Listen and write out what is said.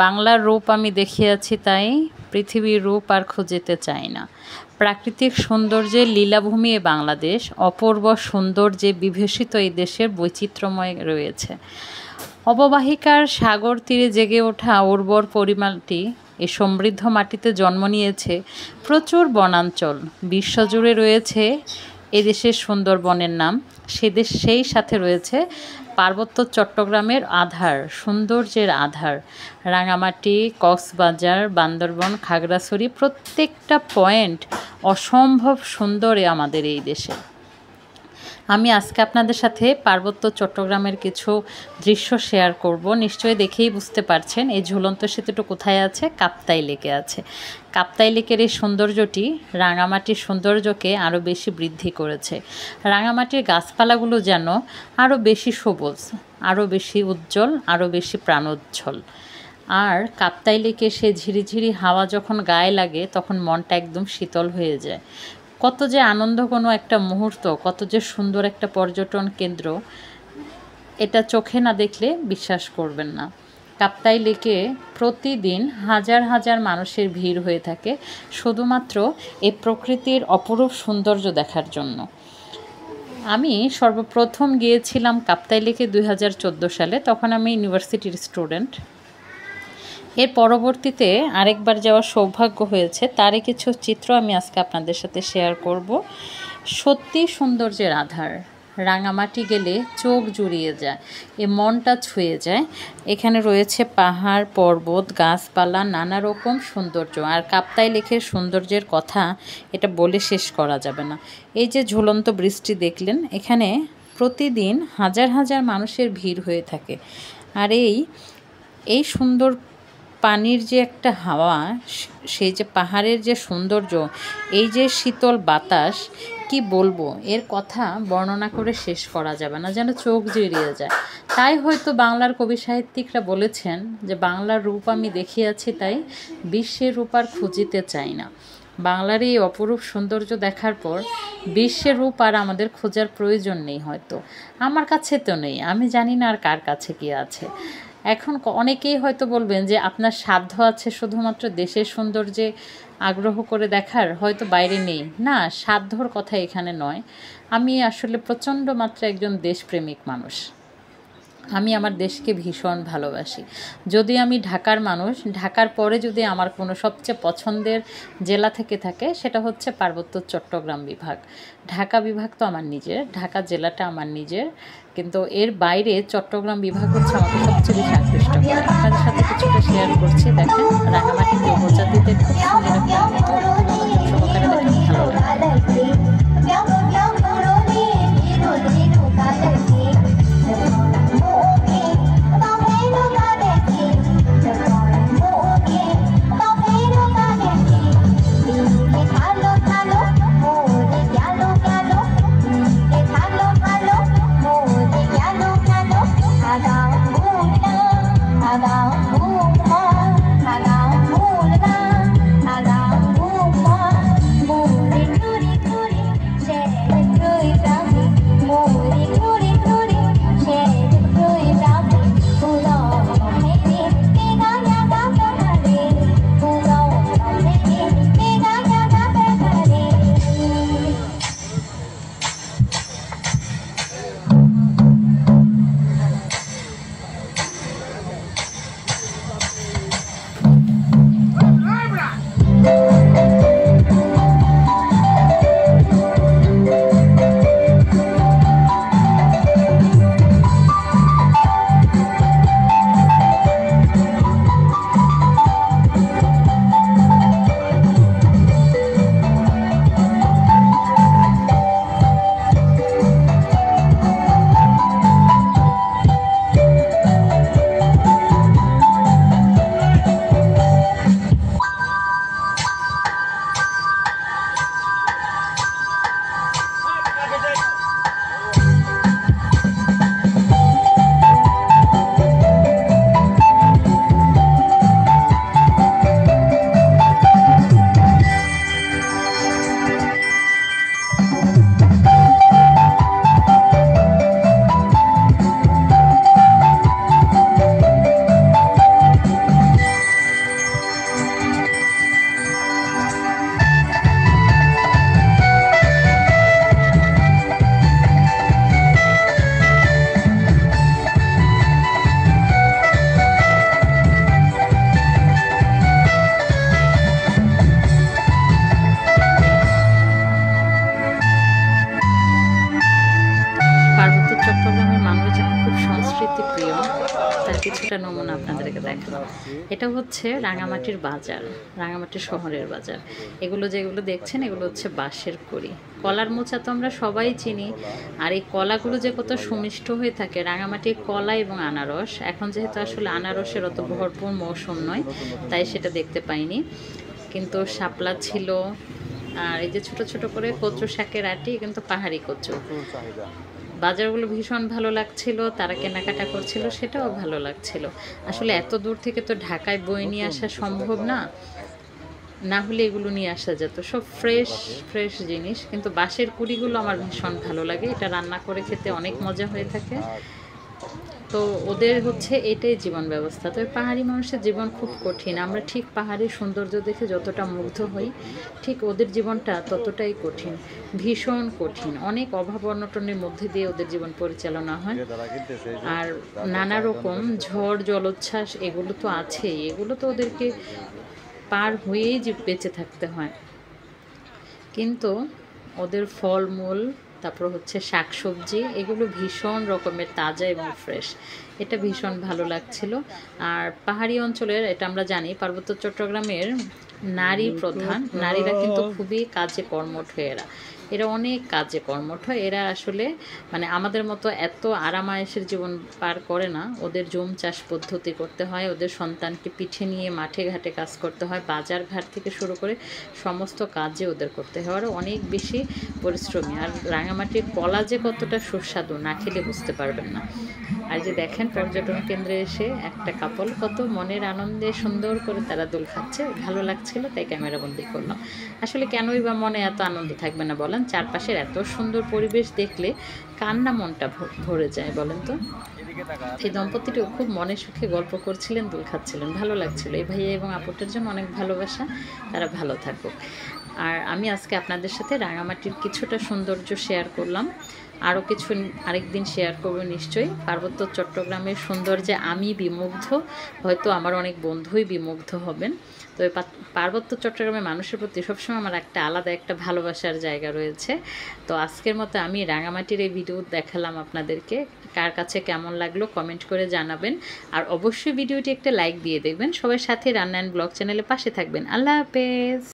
বাংলার রূপ আমি দেখিয়াছি তাই পৃথিবীর রূপ আর খুঁজিতে চাই না। প্রাকৃতিক সৌন্দর্যের লীলাভূমি এ বাংলাদেশ, অপূর্ব সৌন্দর্যে বিভূষিত এই দেশের বৈচিত্র্যময় রয়েছে। অববাহিকার সাগর তীরে জেগে ওঠা উর্বর পরিমাটি এ সমৃদ্ধ মাটিতে জন্ম নিয়েছে প্রচুর বনাঞ্চল। বিশ্বজুড়ে রয়েছে এদেশের সুন্দরবনের নাম। সেই সাথে রয়েছে পার্বত্য চট্টগ্রামের আধার, সৌন্দর্যের আধার। রাঙামাটি, কক্সবাজার, বান্দরবন, খাগড়াছড়ি প্রত্যেকটা পয়েন্ট অসম্ভব সুন্দর আমাদের এই দেশে। আমি আজকে আপনাদের সাথে পার্বত্য চট্টগ্রামের কিছু দৃশ্য শেয়ার করব। নিশ্চয়ই দেখেই বুঝতে পারছেন এই ঝুলন্ত সেতুটা কোথায় আছে, কাপ্তাই লেকে আছে। কাপ্তাই লেকের এই সৌন্দর্যটি রাঙামাটির সৌন্দর্যকে আরও বেশি বৃদ্ধি করেছে। রাঙামাটির গাছপালাগুলো যেন আরও বেশি সবুজ, আরও বেশি উজ্জ্বল, আরও বেশি প্রাণোজ্জ্বল। আর কাপ্তাই লেকে সে ঝিরিঝিরি হাওয়া যখন গায়ে লাগে তখন মনটা একদম শীতল হয়ে যায়। কত যে আনন্দ কোনো একটা মুহূর্ত, কত যে সুন্দর একটা পর্যটন কেন্দ্র, এটা চোখে না দেখলে বিশ্বাস করবেন না। কাপ্তাই লেকে প্রতিদিন হাজার হাজার মানুষের ভিড় হয়ে থাকে শুধুমাত্র এই প্রকৃতির অপরূপ সৌন্দর্য দেখার জন্য। আমি সর্বপ্রথম গিয়েছিলাম কাপ্তাই লেকে 2014 সালে। তখন আমি ইউনিভার্সিটির স্টুডেন্ট। এর পরবর্তীতে আরেকবার যাওয়ার সৌভাগ্য হয়েছে, তারই কিছু চিত্র আমি আজকে আপনাদের সাথে শেয়ার করব। সত্যি সৌন্দর্যের আধার। রাঙামাটি গেলে চোখ জুড়িয়ে যায়, এ মনটা ছুঁয়ে যায়। এখানে রয়েছে পাহাড়, পর্বত, গাছপালা, নানা রকম সৌন্দর্য। আর কাপ্তাই লেকের সৌন্দর্যের কথা এটা বলে শেষ করা যাবে না। এই যে ঝুলন্ত বৃষ্টি দেখলেন, এখানে প্রতিদিন হাজার হাজার মানুষের ভিড় হয়ে থাকে। আর এই সুন্দর পানির যে একটা হাওয়া, সেই যে পাহাড়ের যে সৌন্দর্য, এই যে শীতল বাতাস, কি বলবো, এর কথা বর্ণনা করে শেষ করা যাবে না, যেন চোখ জুড়িয়ে যায়। তাই হয়তো বাংলার কবি সাহিত্যিকরা বলেছেন যে বাংলার রূপ আমি দেখিয়াছি তাই বিশ্বের রূপ আর খুঁজিতে চাই না। বাংলার এই অপরূপ সৌন্দর্য দেখার পর বিশ্বের রূপ আর আমাদের খোঁজার প্রয়োজন নেই। হয়তো আমার কাছে তো নেই, আমি জানি না আর কার কাছে কি আছে। এখন অনেকেই হয়তো বলবেন যে আপনার সাধ্য আছে শুধুমাত্র দেশের সৌন্দর্যে আগ্রহ করে দেখার, হয়তো বাইরে নেই। না, সাধ্যর কথা এখানে নয়। আমি আসলে প্রচণ্ড মাত্রায় একজন দেশপ্রেমিক মানুষ। আমি আমার দেশকে ভীষণ ভালোবাসি। যদি আমি ঢাকার মানুষ, ঢাকার পরে যদি আমার কোনো সবচেয়ে পছন্দের জেলা থেকে থাকে, সেটা হচ্ছে পার্বত্য চট্টগ্রাম বিভাগ। ঢাকা বিভাগ তো আমার নিজের, ঢাকা জেলাটা আমার নিজের, কিন্তু এর বাইরে চট্টগ্রাম বিভাগ হচ্ছে আমাকে সবচেয়ে বেশি আকৃষ্ট করে। আপনাদের সাথে কিছুটা শেয়ার করছি। দেখেন রাঙামাটিতে উপজাতিদের খুব সুন্দর একটা সহকারে দেখেন, ভালো লাগে। একটা নমুনা আপনাদেরকে দেখালাম। এটা হচ্ছে রাঙামাটির বাজার, রাঙামাটি শহরের বাজার। এগুলো যেগুলো দেখছেন এগুলো হচ্ছে বাঁশের কড়ি। কলার মোচা তো আমরা সবাই চিনি, আর এই কলাগুলো যে কত সুমিষ্ট হয়ে থাকে, রাঙামাটির কলা এবং আনারস। এখন যেহেতু আসলে আনারসের অত ভরপুর মৌসুম নয়, তাই সেটা দেখতে পাইনি, কিন্তু শাপলা ছিল। আর এই যে ছোট ছোট করে কচু শাকের আটি, কিন্তু পাহাড়ি কচু। বাজারগুলো ভীষণ ভালো লাগছিল, তারা কেনাকাটা করছিল, সেটাও ভালো লাগছিল। আসলে এত দূর থেকে তো ঢাকায় বই নিয়ে আসা সম্ভব না, না হলে এগুলো নিয়ে আসা যেত, সব ফ্রেশ ফ্রেশ জিনিস। কিন্তু বাঁশের কুড়িগুলো আমার ভীষণ ভালো লাগে, এটা রান্না করে খেতে অনেক মজা হয়ে থাকে। তো ওদের হচ্ছে এটাই জীবন ব্যবস্থা। তবে পাহাড়ি মানুষের জীবন খুব কঠিন। আমরা ঠিক পাহাড়ের সৌন্দর্য দেখে যতটা মুগ্ধ হই, ঠিক ওদের জীবনটা ততটাই কঠিন, ভীষণ কঠিন। অনেক অভাব অনটনের মধ্যে দিয়ে ওদের জীবন পরিচালনা হয়। আর নানা রকম ঝড় জলোচ্ছ্বাস এগুলো তো আছেই, এগুলো তো ওদেরকে পার হয়েই যে বেঁচে থাকতে হয়। কিন্তু ওদের ফলমূল, তারপর হচ্ছে শাকসবজি, এগুলো ভীষণ রকমের তাজা এবং ফ্রেশ, এটা ভীষণ ভালো লাগছিল। আর পাহাড়ি অঞ্চলের, এটা আমরা জানি, পার্বত্য চট্টগ্রামের নারী প্রধান, নারীরা কিন্তু খুবই কাজে কর্মঠ, এরা অনেক কাজে কর্মঠ। এরা আসলে মানে আমাদের মতো এত আরামায়েশের জীবন পার করে না। ওদের জুম চাষ পদ্ধতি করতে হয়, ওদের সন্তানকে পিঠে নিয়ে মাঠে ঘাটে কাজ করতে হয়, বাজার ঘাট থেকে শুরু করে সমস্ত কাজে ওদের করতে হয়, ওরা অনেক বেশি পরিশ্রমী। আর রাঙামাটির কলা যে কতটা সুস্বাদু, না খেলে বুঝতে পারবেন না। আর যে দেখেন পর্যটন কেন্দ্রে এসে একটা কাপল কত মনের আনন্দে সুন্দর করে তারা দোল খাচ্ছে, ভালো লাগছিল, তাই ক্যামেরা বন্দি করলাম। আসলে কেনই বা মনে এত আনন্দ থাকবে না বলেন? চারপাশের এত সুন্দর পরিবেশ দেখলে কার না মনটা ভরে যায় বলেন তো? এই দম্পতিটিও খুব মনে সুখে গল্প করছিলেন, দোল খাচ্ছিলেন, ভালো লাগছিল। এই ভাইয়া এবং আপুটার জন্য অনেক ভালোবাসা, তারা ভালো থাকুক। আর আমি আজকে আপনাদের সাথে রাঙামাটির কিছুটা সৌন্দর্য শেয়ার করলাম, আরও কিছু আরেকদিন শেয়ার করবো নিশ্চয়ই। পার্বত্য চট্টগ্রামের সৌন্দর্যে আমি বিমুগ্ধ, হয়তো আমার অনেক বন্ধুই বিমুগ্ধ হবেন। তবে পার্বত্য চট্টগ্রামের মানুষের প্রতি সবসময় আমার একটা আলাদা একটা ভালোবাসার জায়গা রয়েছে। তো আজকের মতো আমি রাঙামাটির এই ভিডিও দেখালাম আপনাদেরকে, কার কাছে কেমন লাগলো কমেন্ট করে জানাবেন। আর অবশ্যই ভিডিওটি একটা লাইক দিয়ে দেখবেন। সবার সাথে রান্না অ্যান্ড ব্লগ চ্যানেলে পাশে থাকবেন। আল্লাহ হাফেজ।